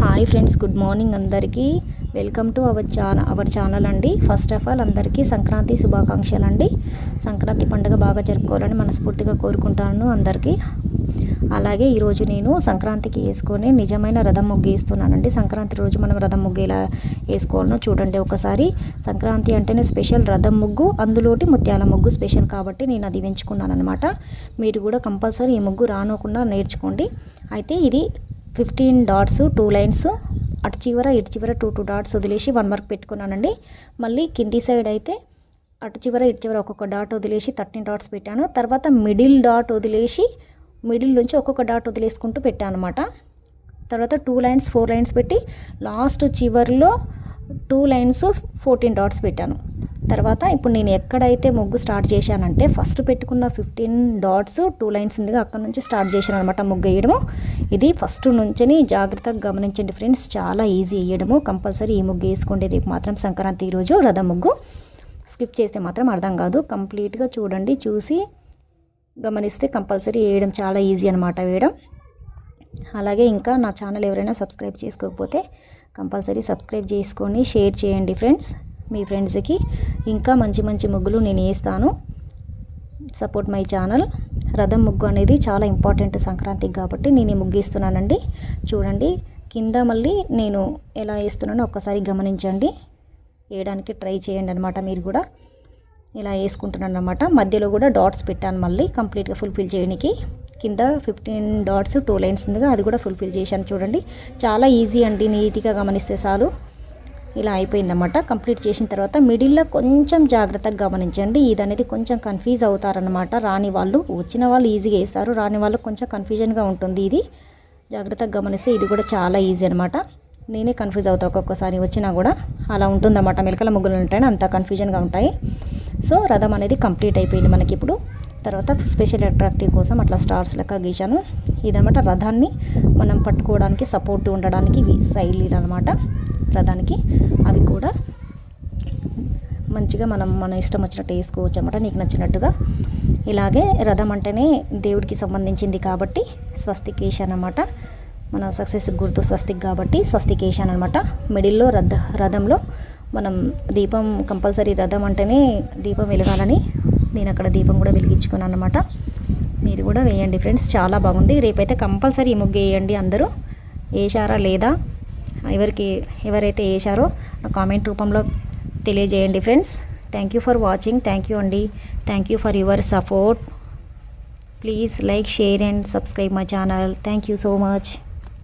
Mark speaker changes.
Speaker 1: Hi friends, good morning అందరికీ. Welcome to our channel అండి. First of all అందరికీ సంక్రాంతి శుభాకాంక్షలు అండి. సంక్రాంతి పండుగ బాగా జరుపుకోవాలని మనస్ఫూర్తిగా కోరుకుంటాను అందరికీ. అలాగే ఈరోజు నేను సంక్రాంతికి వేసుకొని నిజమైన రథం ముగ్గు వేస్తున్నానండి. సంక్రాంతి రోజు మనం రథం ముగ్గు ఎలా వేసుకోవాలనో చూడండి ఒకసారి. సంక్రాంతి అంటేనే స్పెషల్ రథం ముగ్గు, అందులోటి ముత్యాల ముగ్గు స్పెషల్ కాబట్టి నేను అది ఎంచుకున్నాను అనమాట. మీరు కూడా కంపల్సరీ ఈ ముగ్గు రానోకుండా నేర్చుకోండి. అయితే ఇది 15 డాట్స్, 2 లైన్స్, అటు చివర ఇటు చివర 2 డాట్స్ వదిలేసి 1 వర్క్ పెట్టుకున్నానండి. మళ్ళీ కింది సైడ్ అయితే అటు చివర ఇటు చివర ఒక్కొక్క డాట్ వదిలేసి 13 డాట్స్ పెట్టాను. తర్వాత మిడిల్ డాట్ వదిలేసి మిడిల్ నుంచి ఒక్కొక్క డాట్ వదిలేసుకుంటూ పెట్టాను అనమాట. తర్వాత 2 లైన్స్ 4 లైన్స్ పెట్టి లాస్ట్ చివరిలో 2 లైన్స్ 14 డాట్స్ పెట్టాను. తర్వాత ఇప్పుడు నేను ఎక్కడైతే ముగ్గు స్టార్ట్ చేశానంటే ఫస్ట్ పెట్టుకున్న 15 డాట్స్ 2 లైన్స్ ఉందిగా అక్కడ నుంచి స్టార్ట్ చేశాను అనమాట ముగ్గు వేయడము. ఇది ఫస్ట్ నుంచి జాగ్రత్తగా గమనించండి ఫ్రెండ్స్, చాలా ఈజీ వేయడము. కంపల్సరీ ఈ ముగ్గు వేసుకోండి. రేపు మాత్రం సంక్రాంతి రోజు రథం ముగ్గు స్కిప్ చేస్తే మాత్రం అర్థం కాదు. కంప్లీట్గా చూడండి, చూసి గమనిస్తే కంపల్సరీ వేయడం చాలా ఈజీ అనమాట వేయడం. అలాగే ఇంకా నా ఛానల్ ఎవరైనా సబ్స్క్రైబ్ చేసుకోకపోతే కంపల్సరీ సబ్స్క్రైబ్ చేసుకొని షేర్ చేయండి ఫ్రెండ్స్. మీ ఫ్రెండ్స్కి ఇంకా మంచి మంచి ముగ్గులు నేను వేస్తాను. Support my channel. రథం ముగ్గు అనేది చాలా ఇంపార్టెంట్ సంక్రాంతికి కాబట్టి నేను ఈ ముగ్గు వేస్తున్నానండి. చూడండి కింద మళ్ళీ నేను ఎలా వేస్తున్నానో ఒక్కసారి గమనించండి, వేయడానికి ట్రై చేయండి అనమాట. మీరు కూడా ఇలా వేసుకుంటున్నాను అనమాట. మధ్యలో కూడా డాట్స్ పెట్టాను మళ్ళీ కంప్లీట్గా ఫుల్ఫిల్ చేయడానికి. కింద 15 డాట్స్ 2 లైన్స్ ఉందిగా అది కూడా ఫుల్ఫిల్ చేశాను. చూడండి చాలా ఈజీ అండి, నీట్గా గమనిస్తే చాలు. ఇలా అయిపోయిందన్నమాట. కంప్లీట్ చేసిన తర్వాత మిడిల్లో కొంచెం జాగ్రత్తగా గమనించండి. ఇది అనేది కొంచెం కన్ఫ్యూజ్ అవుతారనమాట. రాని వాళ్ళు, వచ్చిన వాళ్ళు ఈజీగా వేస్తారు, రాని వాళ్ళు కొంచెం కన్ఫ్యూజన్గా ఉంటుంది. ఇది జాగ్రత్తగా గమనిస్తే ఇది కూడా చాలా ఈజీ అనమాట. నేనే కన్ఫ్యూజ్ అవుతా ఒక్కొక్కసారి, వచ్చినా కూడా అలా ఉంటుందన్నమాట. మెలకల ముగ్గులు ఉంటాయి అంత కన్ఫ్యూజన్గా ఉంటాయి. సో రథం అనేది కంప్లీట్ అయిపోయింది మనకి ఇప్పుడు. తర్వాత స్పెషల్ అట్రాక్టివ్ కోసం అట్లా స్టార్స్ లెక్క గీశాను. ఇదన్నమాట రథాన్ని మనం పట్టుకోవడానికి సపోర్ట్ ఉండడానికి సైడ్లు అనమాట రథానికి. అవి కూడా మంచిగా మన ఇష్టం వచ్చినట్టు వేసుకోవచ్చు అనమాట, నీకు నచ్చినట్టుగా. ఇలాగే రథం అంటేనే దేవుడికి సంబంధించింది కాబట్టి స్వస్తిక్ వేశాను అనమాట. మన సక్సెస్ గుర్తు స్వస్తిక్ కాబట్టి స్వస్తిక్ వేశాను అనమాట. మిడిల్లో రథంలో మనం దీపం కంపల్సరీ, రథం అంటేనే దీపం వెలగాలని నేను అక్కడ దీపం కూడా వెలిగించుకున్నాను అనమాట. మీరు కూడా వేయండి ఫ్రెండ్స్, చాలా బాగుంది. రేపైతే కంపల్సరీ ఈ ముగ్గు వేయండి. అందరూ వేశారా లేదా, ఎవరైతే వేశారో కామెంట్ రూపంలో తెలియజేయండి friends. Thank you for watching. Thank you అండి. Thank you for your support. Please like, share and subscribe my channel. Thank you so much.